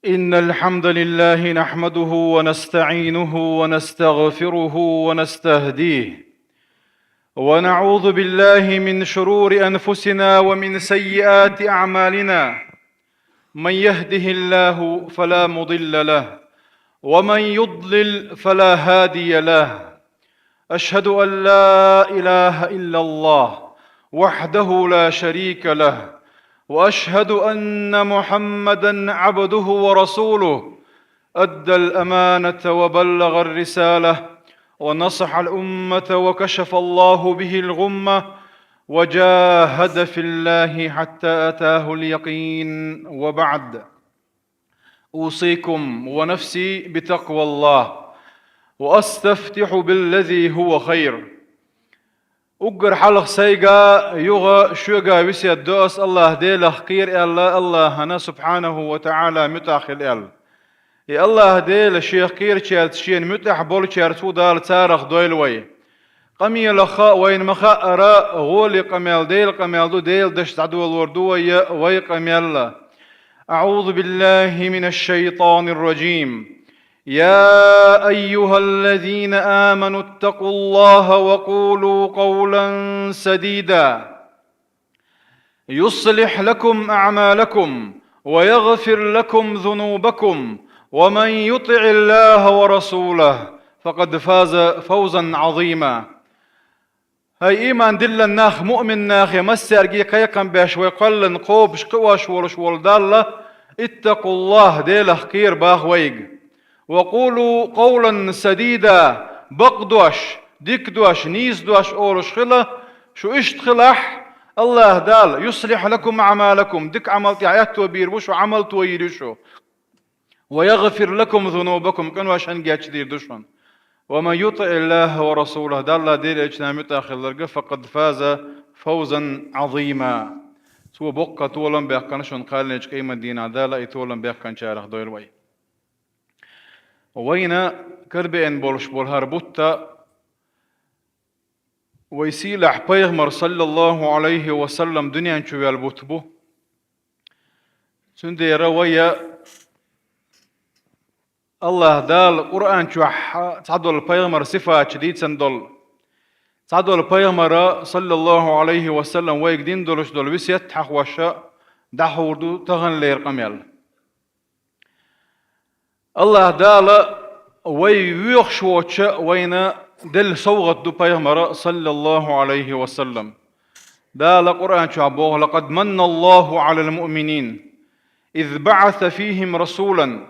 إن الحمد لله نحمده ونستعينه ونستغفره ونستهديه، ونعوذ بالله من شرور أنفسنا ومن سيئات أعمالنا. من يهده الله فلا مضل له، ومن يضلل فلا هادي له. أشهد أن لا إله إلا الله وحده لا شريك له، وأشهد أن محمدًا عبده ورسوله. أدى الأمانة وبلغ الرسالة ونصح الأمة وكشف الله به الغمة، وجاهد في الله حتى أتاه اليقين. وبعد، أوصيكم ونفسي بتقوى الله، وأستفتح بالذي هو خير. أجر حلق سيجا يغا شوغا وسي الدوس الله ديل خير الله هنا سبحانه وتعالى متاخل يا الله ديل شيخ خير شيرت شين متاح بول شيرتو دال تارخ دويل وي قمي لخاء وين مخاء را غولي قميل ديل قميل دو ديل دشت عدو الوردو وي قميل. أعوذ بالله من الشيطان الرجيم. يا أيها الذين آمنوا اتقوا الله وقولوا قولا سديدا يصلح لكم أعمالكم ويغفر لكم ذنوبكم، ومن يطع الله ورسوله فقد فاز فوزا عظيما. هاي إيمان دل الناخ مؤمن ناخ يمسر قيقا باش ويقل نقوب شقواش ورشول دالة. اتقوا الله ديل خير باخ ويق. وقولوا قولا سديدا بقدوش ديكدوش نيزدوش أولوش خلا شو إشت خلاح الله دال يصلح لكم أعمالكم ديك عملت عيات وبيروش وعملت ويرشو، ويغفر لكم ذنوبكم كانوا عشان جاتش دير دشون. ومن يطع الله ورسوله دال دير اجتنام يتاخر فقد فاز فوزا عظيما. سو بقى طولا بيحكنشون قال نيج قيمة دينا دالا يطولا بيحكن شارخ دويل وي وين كربين بولش بولهار بوتا ويسيلح بيغمر صلى الله عليه وسلم دنيا انشو البوتبو سندي روية الله دال قرآن شو تعدل البيغمر صفة شديد سندل تعدل البيغمر صلى الله عليه وسلم ويقدين دولش دول وسيت حخوشا دحوردو تغن لير قميل الله دال ويوخش وش وين دل صوغت دو بيغمر صلى الله عليه وسلم دال قرآن شعبوه. لقد من الله على المؤمنين إذ بعث فيهم رسولا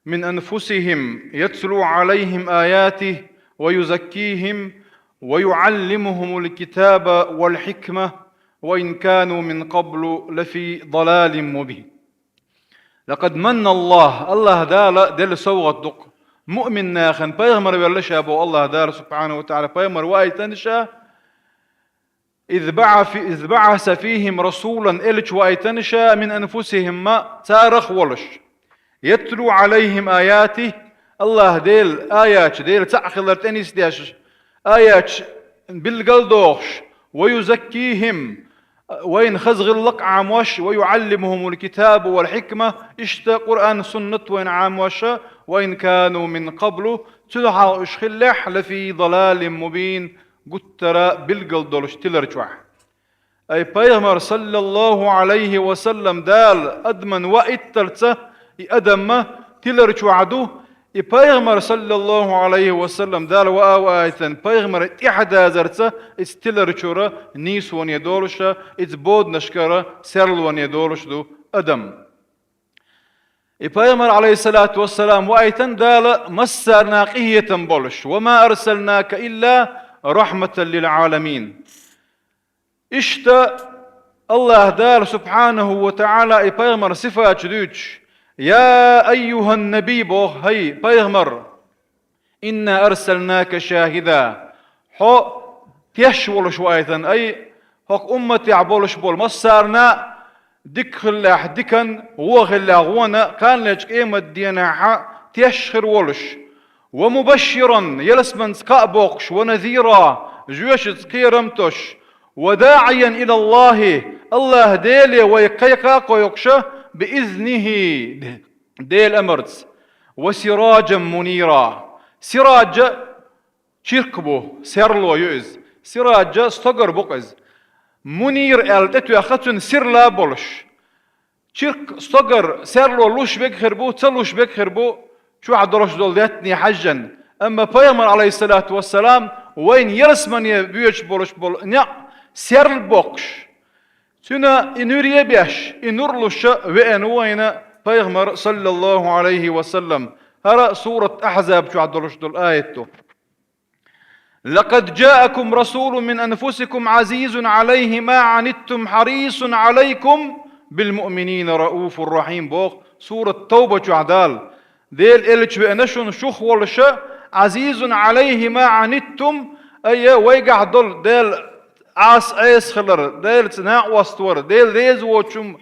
من أنفسهم يتلو عليهم آياته ويزكيهم ويعلمهم الكتاب والحكمة وإن كانوا من قبل لفي ضلال مبين. لقد من الله دال صوغت دق مؤمن ناخن بيغمر بلش أبو الله دار سبحانه وتعالى بيغمر واي تنشا إذ بعث فيهم رسولا إلش واي تنشا من أنفسهم ما تارخ ولش يتلو عليهم آياته. الله ديل آيات ديل تأخذ تنس ديش آيات بالقلدوش ويزكيهم وين خزغ اللق عاموش ويعلمهم الكتاب والحكمة اشت قرآن سنة وين عاموش وإن كانوا من قبل تلحى اشخلح لفي ضلال مبين قتر بالقلدوش تلرجوح. أي بيغمر صلى الله عليه وسلم دال أدمن وإتلت أدم تلرجوعدو. بيغمر صلى الله عليه وسلم دال وآيتن بيغمر إحدى زرته استلرجورا نيس ون يدولش إتبود نشكرا سرل ون يدولش دو أدم. بيغمر عليه الصلاة والسلام وآيتن دال مسرنا قهية بولش وما أرسلناك إلا رحمة للعالمين. اشتا الله دال سبحانه وتعالى بيغمر صفات جدوش. يا أيها النبي بوخ هي بيغمر إنا أرسلناك شاهدا حو تيشول شويتن أي حق أمتي عبولش بول مصارنا دك خلاح دكن وغلا غونا كان لك إيمة دينا تيشخر ولش ومبشرا يلسمن سقابوكش ونذيرا جوش تقيرمتش وداعيا إلى الله ديلي ويقيقاق ويقشه بإذنه ديل أمرت وسراجا منيرا. سراج شركبو سرلو يؤز، سراج استقر بقز، منير التتو أختن سر لا بولش، شرك استقر سرلو لوش بكخربو تلوش بكخربو شو عدرش دول ذاتني حجا. أما بيامر عليه الصلاة والسلام وين يرسمن يبيش بولش بول نع سر البوكش تنا إنوري بيش إنورلوش وين وين بيامر صلى الله عليه وسلم. هرا سورة أحزاب شو عدرش دول آيته لقد جاءكم رسول من أنفسكم عزيز عليه ما عنتم حريص عليكم بالمؤمنين رؤوف رحيم. بوخ سورة توبة شو عدال ديل إلش بأنشون شخ والشا عزيز عليه ما عنتم أي ويقع دول ديل عاس عيس خلر ديل تناع وستور ديل ديز وشم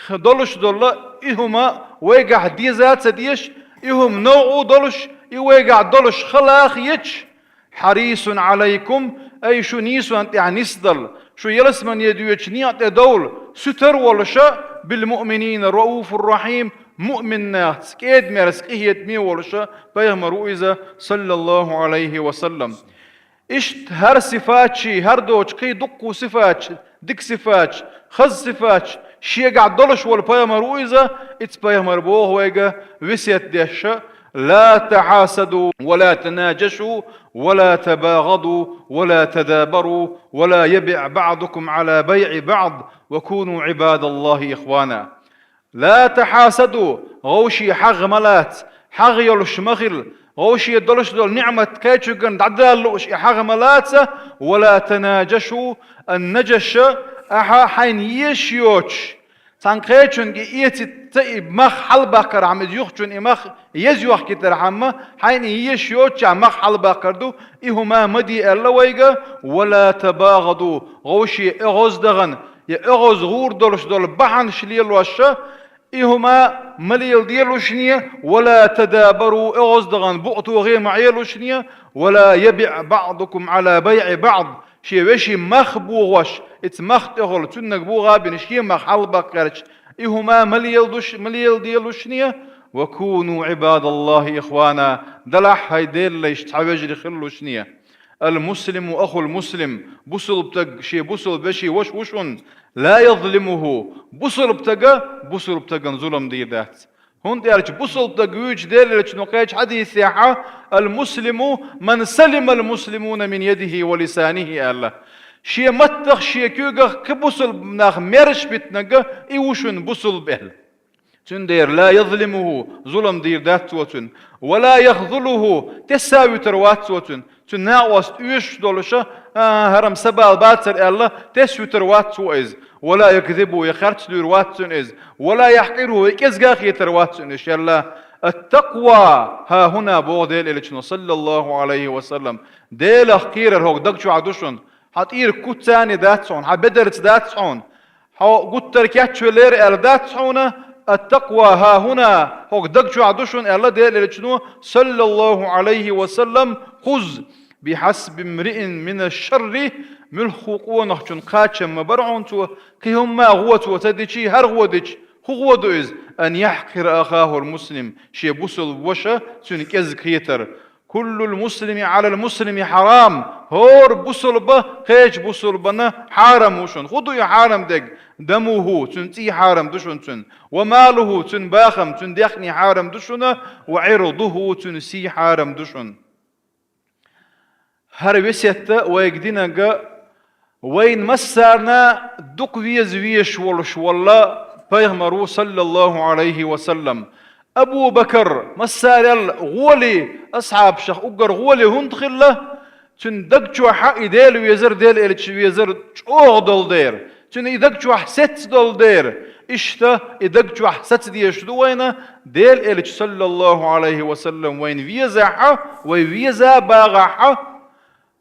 دولش دول إهما ويقع ديزات سديش إهم نوع دولش يويقع دولش خلاخ يتش حريص عليكم أي شو نيسو أنت يعني نسدل شو يلس من يدويتش نيات دول ستر والشا بالمؤمنين رؤوف الرحيم مؤمن ناس كيد مرس كهيت مي والشا بيغمرو إذا صلى الله عليه وسلم. إشت هر صفاتشي هر دوش كي دقو صفاتش دك صفاتش خز صفاتش شي قاعد دولش والبيغمرو إذا إتس بيغمر بوه ويقا وسيت ديشا لا تحاسدوا ولا تناجشوا ولا تباغضوا ولا تدابروا ولا يبع بعضكم على بيع بعض وكونوا عباد الله إخوانا. لا تحاسدوا غوشي حغ ملات حغ يلش مخل غوشي يدلش دول نعمة كيتشوغن دعدالوش حغ ملات. ولا تناجشوا النجش أحا حين يشيوش تنقيتشون إيتي تأيب مخ حلباكر عمد يخشون إمخ يزيوخ كتر عما حين يشيوش مخ حلباكر دو إهما مدي ألا ويغا. ولا تباغضوا غوشي إغوز دغن يغوز غور دولش دول بحن شليل وشا إهما مليل ديالو شنية. ولا تدابروا إغوز دغن بؤتو غير معيلو شنية. ولا يبع بعضكم على بيع بعض شي وشي مخ بوغوش اتمخ تغل تنك بوغا بنشي مخ حلبك كارش إهما مليل ديالو شنية. وكونوا عباد الله إخوانا دلح هيديل ليش تحوجري خلو شنية. المسلم أخو المسلم بصل بتق شي بصل بشي وشون لا يظلمه بصل بتق ظلم دي ذات هون ديالش بصل بتق ديل ليش نقاش حديث ياحا المسلم من سلم المسلمون من يده ولسانه الله شي متخ شي كيوغا كبصل بناخ مرش بتنقى إيوشن بصل بهل تندير لا يظلمه ظلم دير ذات وتن ولا يخذله تساوي تروات وتن تناوست يش دولشة هرم سبال باتر الله تسوي تروات وإز ولا يكذبه يخرج دروات إز ولا يحقره يكزغاخ يتروات إن شاء الله. التقوى ها هنا بوديل إليشنا صلى الله عليه وسلم ديل أخير الهوك دقشو عدوشن حطير كتاني داتسون حبدرت داتسون قتر كاتشو لير ال داتسون. التقوى ها هنا هوك دقشو عدوشن الله ديل إليشنا صلى الله عليه وسلم خذ بحسب امرئ من الشر ملخوقون نحجن قاتشم مبرعون تو كيهم ما غوتو تديشي هر غوديش هو دوز أن يحقر أخاه المسلم شي بوصل وشا سنكز كيتر. كل المسلم على المسلم حرام هور بوصل به خيج بوصل بنا حرام وشن خدو يا حرام دق دمه تنتي حرام دشن تن وماله تن باخم تن دخني حرام دشن وعرضه تنسي حرام دشن. هر وسيت ويقدنا وين مسارنا دق ويز ويش ولش والله بيغمرو صلى الله عليه وسلم. أبو بكر مسار غولي أصحاب شخ أقر غولي هندخله تندقشوا حق ديل ويزر ديل إلتش ويزر شوغ دول دير تن يدقشوا حست دول دير إشتا يدقشوا حست ديش دوينة ديل إلتش صلى الله عليه وسلم وين ويزا ويزا باغا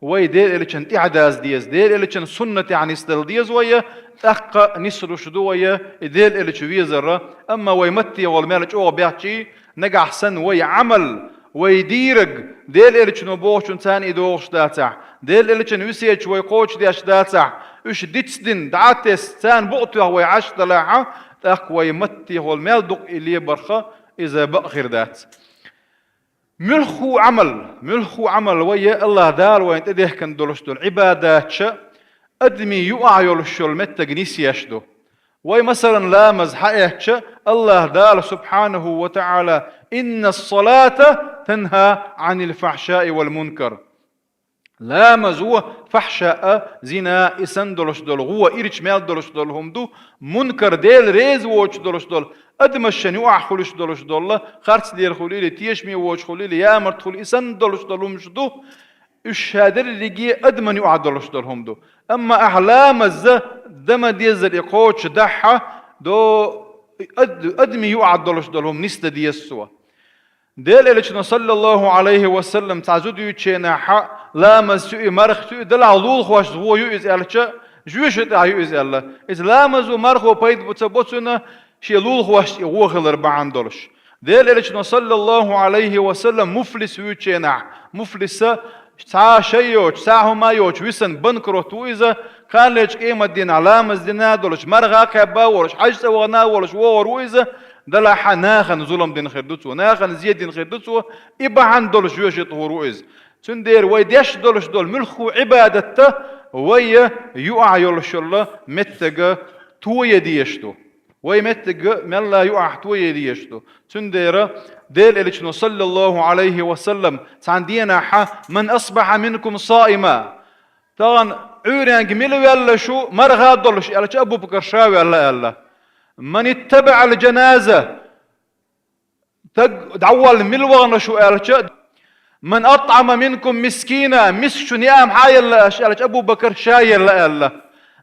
وي ديل إلتشن إعداز ديز ديل إلتشن سنة يعني ستل ديز ويا أحقا نسر شدوية ديل إلتش ويزر. أما ويمتي والمالج أو بيحكي نجا أحسن وي عمل ويديرج ديل إلتش نبوشن تاني دوش داتع ديل إلتشن وسيج ويقوش ديش داتع إيش ديتسدن دعاتس تان بقطع ويعش دلاعة أخ ويمتي والمال دق إلي برخة إذا بأخر ذات ملخو عمل ويا الله دال وين تديه كان دولشتو عبادات أدمي يقع يولشو المتى جنيس يشدو وي مثلا لا مزحقه الله دال سبحانه وتعالى إن الصلاة تنهى عن الفحشاء والمنكر لا مزوه فحشاء زنا إسن دولش دول هو إيرش مال دولش دول هم دو منكر ديل ريز ووش دولش دول أدمشن يوع خلش دولش دول خارج دير خليلي تيشمي ووش خليلي يا مرت خلي إسن دولش دول هم دو إيش هذا اللي جي أدمن يوع دولش دول هم دو أما أحلام الز دم ديزر يقوش دحة دو أدمي يوع دولش دول هم نست ديسوا ديل إلشنا صلى الله عليه وسلم تعزود يتشينا حق لا مسوي مرخ سوي دل علول خوش هو يؤذ ألشة جوش يؤذ الله إذا لا مزو مرخ وبيد بتبوتنا شيلول خوش هو خلر بعن دلش ديل إلشنا صلى الله عليه وسلم مفلس يتشينا مفلس ساعة شيوش ساعة ما يوش ويسن بنكرو تويزا كان ليش قيمة دين علامة دينا دلش مرغا كبا ورش حجة وغنا ورش ورويزا دلا حناخن ظلم دين خردوتو ناخن زيد دين خردوتو إبا عن دلش يوش يطهرويز تندير ويديش دولش دول ملخو عبادته ويا يقع يولش الله متجا توي ديشتو وي متجا ملا يقع توي ديشتو تندير ديل إلشنا صلى الله عليه وسلم تعندينا من أصبح منكم صائما طبعا عوريان جميل ولا شو مرغا دولش قالش أبو بكر شاوي الله من اتبع الجنازة دعوال ملوغنا شو قالش من أطعم منكم مسكينا مسشن يام حايل قالش أبو بكر شايل الله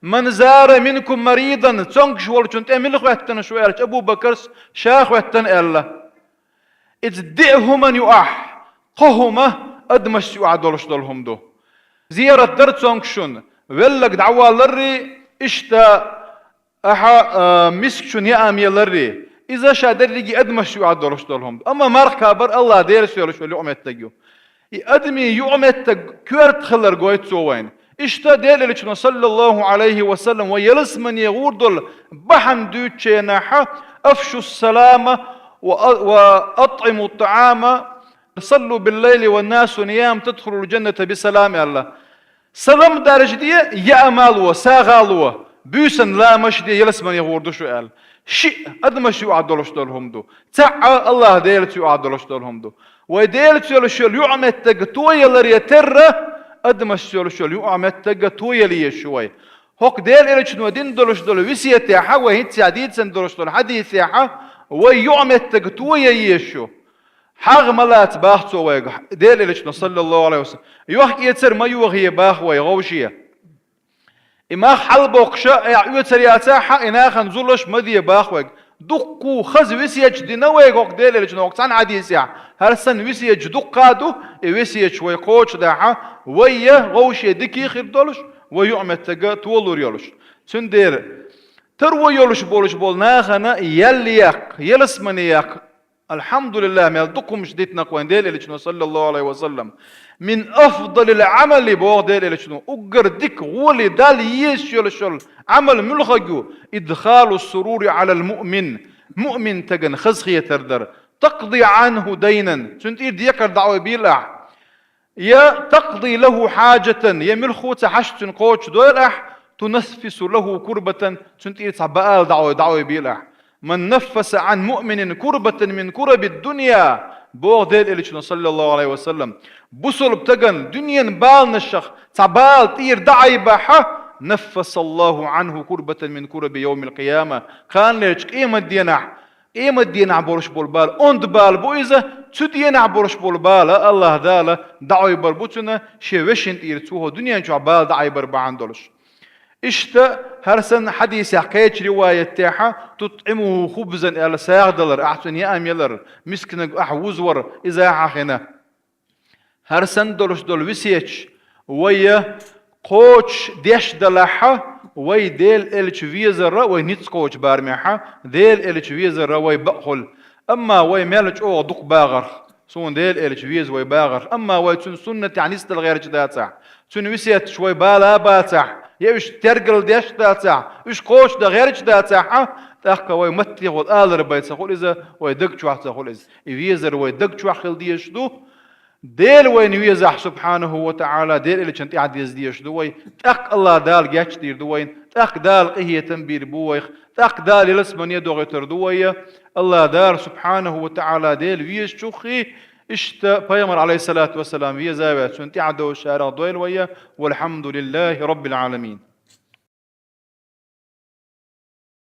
من زار منكم مريضا تونكش ولشنت أملخ وحتن شو قالش أبو بكر شاخ وحتن الله اتدئه من يؤح قهمة أدمش يعدلش دولهم دو زيارة در تونكشن ولك دعوال لري اشتا أحا مسكشن يام يلري إذا شادر لجي أدمش يعدلش دولهم دو أما مرخ كابر الله ديرس يولش ولي أمت تجيو أدمي يؤمت كورت خلر قويت سوين إشتا ديل اللي صلى الله عليه وسلم ويلس من يغوردل بحن دوتشي ناحا أفشوا السلام وأطعموا الطعام صلوا بالليل والناس نيام تدخلوا الجنة بسلام الله سلام دارج دي يأمالوا ساغالوا بيسن لا مشدي يلس من يغوردو شو قال شيء أدمش يعدلوش دولهم دو تعا الله ديلت يعدلوش دولهم دو وديلت يلشل يعمت تقطوية لريتر أدمش يلشل يعمت تقطوية لي شوي هوك ديل إلش نودين دولش دول ويسية ياحا وهيت سعديد سن دولش دول حديث ياحا ويعمت تقطوية يشو حاغ ملات باخ سوى ديل إلش صلى الله عليه وسلم يوحك يتسر ما يوغي باخ ويغوشيه إما حلبوك شاء يعيوتر ياتاحا إنا خنزولش مدي باخوك دقو خز ويسيج دينويك وق ديل إلش نوقتان عديس يا هرسن ويسيج دقادو ويسيج ويقوش داحا ويا غوشي دكي خير دولش ويعمل تقا تولور يولش سندير تروى يولش بولش بول ناخنا يلياق يلس منياق الحمد لله مال دقم شديتنا قوين ديل إلش صلى الله عليه وسلم من أفضل العمل بوغ ديل إلى شنو أقر ديك ولي دال يشيل شل عمل ملخجو إدخال السرور على المؤمن مؤمن تجن خزخية تردر تقضي عنه دينا سنت إير ديكر دعوة بيلع يا تقضي له حاجة يا ملخو تحشت قوش دولح تنفس له كربة سنت إير تعبال دعوة بيلع من نفس عن مؤمن كربة من كرب الدنيا بوغ ديل إلي صلى الله عليه وسلم بصل بتجن دنيا بال نشخ تعبال تير دعي بحا نفس الله عنه كربة من كرب يوم القيامة كان ليش قيمة دينا عبورش بولبال اند بال بويزة تدينا عبورش بولبال الله دالا دعوي بربوتنا شوشن تير توه دنيا جعبال دعي بربا عندولش اشتا هرسن حديث حكاية رواية تاحة تطعمه خبزا على $1 أحسن يأم يلر مسكن أحوزور إذا حخنا هرسن دولش دول وسيتش ويا قوش ديش دلحة وي ديل إلش فيزر وي نيتس قوش بارمحة ديل إلش فيزر وي بأخل أما وي مالج أو دق باغر سون ديل إلش فيز وي باغر أما وي تون سنة يعني استلغير جداتع تون وسيت شوي بالا باتع يوش ترجل ديش داتع وش قوش دا غيرش داتع تأخك ويمتي والآلر بيت سخول إذا ويدق شوح سخول إذا يفيزر ويدق شوح خل ديش دو ديل وين يزح سبحانه وتعالى ديل اللي كنت قاعد يزديش دوي تاق الله دال جاتش دير دوين تاق دال قهية تنبير بويخ تاق دال يلسمن يدو غيتر دوية الله دار سبحانه وتعالى ديل ويش شوخي اشت بيامر عليه الصلاة والسلام ويزاوات سنتي عدو الشارع دويل ويا والحمد لله رب العالمين.